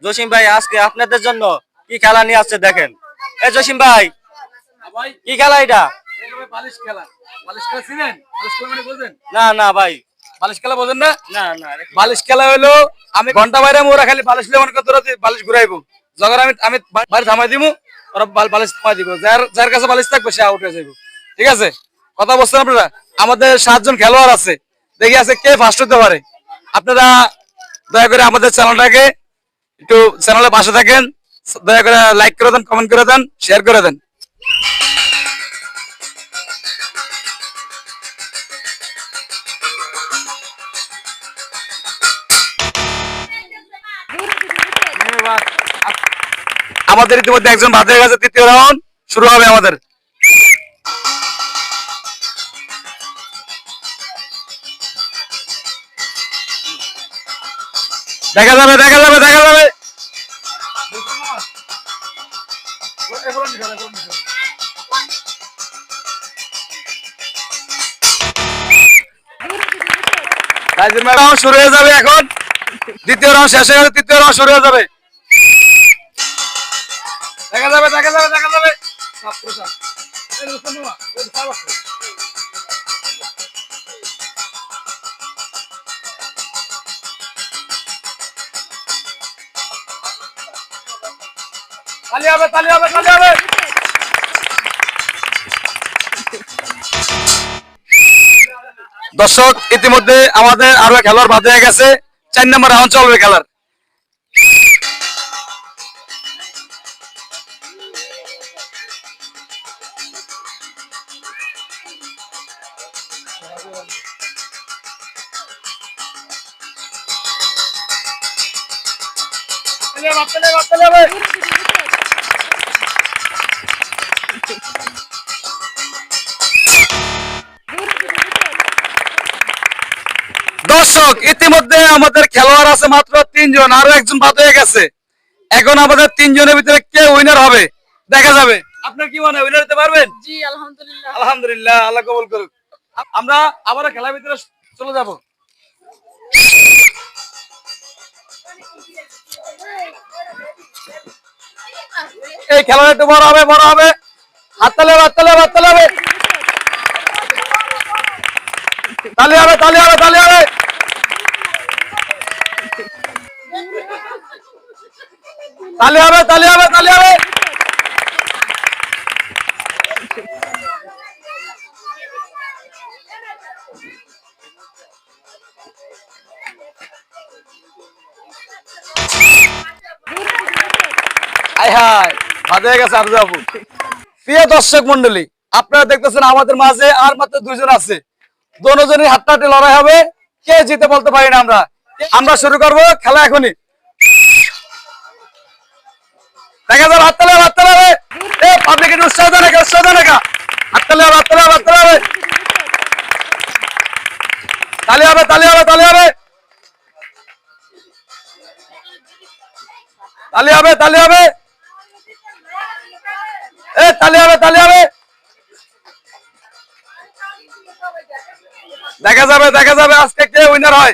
জসিম ভাই আজকে আপনাদের জন্য কি খেলা নিয়ে আসছে দেখেন। এই জসিম ভাই, কি খেলা এটা? বালিশ খেলা। বালিশ খেলা চিনেন? বালিশ খেলা মানে বোঝেন? না না ভাই, বালিশ খেলা বোঝেন না? না না। বালিশ খেলা হলো আমি ঘন্টা বাইরে ওরা খালি বালিশ লেমন করে তোরা বালিশ ঘুরাইবো। যখন আমি আমি বাড়ি থামাই দিবো ওরা বালিশ থামাই দিব। যার যার কাছে বালিশ থাকবে সে আউট হয়ে যাবে। ঠিক আছে? কথা বলছেন আপনারা? আমাদের 7 জন খেলোয়াড় আছে। দেখি আছে কে ফার্স্ট হতে পারে। আপনারা দয়া করে আমাদের চ্যানেলটাকে একটু চ্যানেলে পাশে থাকেন। দয়া করে লাইক করে দেন, কমেন্ট করে দেন, শেয়ার করে দেন। আমাদের ইতিমধ্যে একজন বাদ হয়ে গেছে। তৃতীয় রাউন্ড শুরু হবে আমাদের। দেখা যাবে দেখা যাবে দেখা যাবে। শুরু হয়ে যাবে এখন। দ্বিতীয় রাউন্ড শেষ হয়ে গেছে, তৃতীয় রাউন্ড শুরু হয়ে যাবে। দেখা যাবে দেখা যাবে দেখা যাবে। তালি হবে তালি হবে তালি হবে। দর্শক ইতিমধ্যে আমাদের আরো খেলোয়াড় বাদ হয়ে গেছে। 4 নম্বর রাউন্ড চলবে খেলার। দর্শক ইতিমধ্যে আমাদের খেলোয়াড় আছে মাত্র 3 জন, আরো একজন বাদ হয়ে গেছে। এখন আমাদের 3 জনের ভিতরে কে উইনার হবে দেখা যাবে। আপনার কি মনে হয় উইনার হতে পারবেন? জি আলহামদুলিল্লাহ। আলহামদুলিল্লাহ, আল্লাহ কবুল করুক। আমরা আবারও খেলার ভিতরে চলে যাব। এই খেলাটা একটু বড় হবে বড় হবে। হাততালি হবে হাততালি হবে হাততালি হবে। তালি হবে তালি হবে তালি হবে। তালি হবে তালি হবে তালি হবে। হাই হাই বাদ হয়ে গেছে আরজু আপু। প্রিয় দর্শক মন্ডলী, আপনারা দেখতেছেন আমাদের মাঝে আর মাত্র 2 জন আছে। দুজনের হাতটাতে লড়াই হবে, কে জিতে বলতে পারি না। আমরা শুরু করব খেলা এখনই। দেখা যাবে হাততালি হবে হাততালি হবে। এ পাবলিকের উৎসাহ দেন না উৎসাহ দেন না। হাততালি হবে হাততালি হবে হাততালি হবে। তালি হবে তালি হবে তালি হবে। তালি হবে তালি হবে। এ তালি হবে তালি হবে। দেখা যাবে আজকে কে উইনার হয়।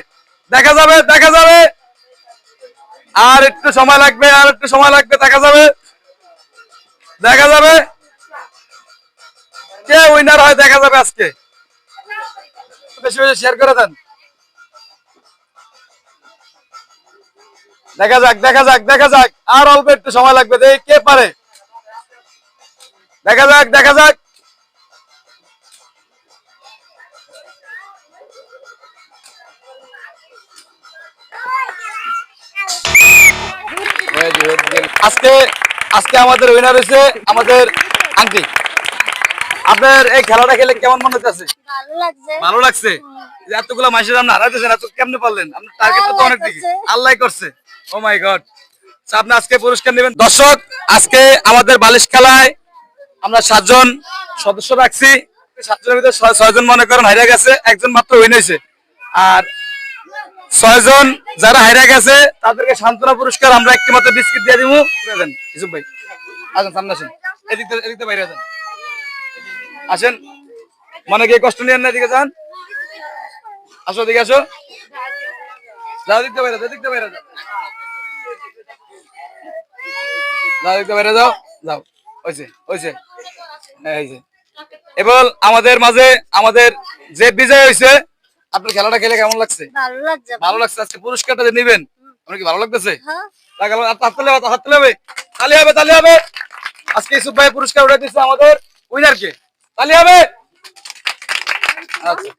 দেখা যাবে দেখা যাবে। আর একটু সময় লাগবে আর একটু সময় লাগবে। দেখা যাবে দেখা যাবে কে উইনার হয় দেখা যাবে আজকে। বেশি বেশি শেয়ার করে দেন। দেখা যাক দেখা যাক দেখা যাক। আর অল্প একটু সময় লাগবে, দেখি কে পারে। দেখা যাক দেখা যাক। আজকে আজকে আমাদের উইনার হয়েছে আমাদের আন্টি। আপনার এই খেলাটা খেলে কেমন মনে হচ্ছে? ভালো লাগছে। ভালো লাগছে। এতগুলো মাসের আপনি হারাইতেছেন, এত কেমনে পারলেন? আপনার টার্গেট তো অনেক দিকে আল্লাহ করছে। ও মাই গড। আপনি আজকে পুরস্কার নেবেন। দর্শক আজকে আমাদের বালিশ খেলায় আমরা 7 জন সদস্য রাখছি। 7 জনের ভিতরে 6 জন মনে করেন হারিয়ে গেছে, একজন মাত্র উইন হয়েছে। আর 6 জন যারা হারিয়ে গেছে তাদেরকে সান্ত্বনা পুরস্কার আমরা একটি মাত্র বিস্কিট দিয়ে দিব। দেন ইসুফ ভাই আসেন সামনে আসেন। এদিকে বাইরে যান আসেন। মানে কি কষ্ট নিয়ে না, এদিকে যান। আসো এদিকে আসো। যাও দিকতে বাইরে যাও। যাও একটু বাইরে যাও যাও হয়েছে হয়েছে এই যে এবার আমাদের মাঝে আমাদের যে বিজয় হয়েছে আপনার খেলাটা খেলে কেমন লাগছে? ভালো লাগছে ভালো লাগছে। আজকে পুরস্কারটা যে নিবেন আপনার কি ভালো লাগতেছে? হ্যাঁ হাত তুলে হবে তালি হবে তালি হবে। আজকে ইউসুফ ভাই পুরস্কার উঠে দিচ্ছে আমাদের উইনারকে, তালি হবে। আচ্ছা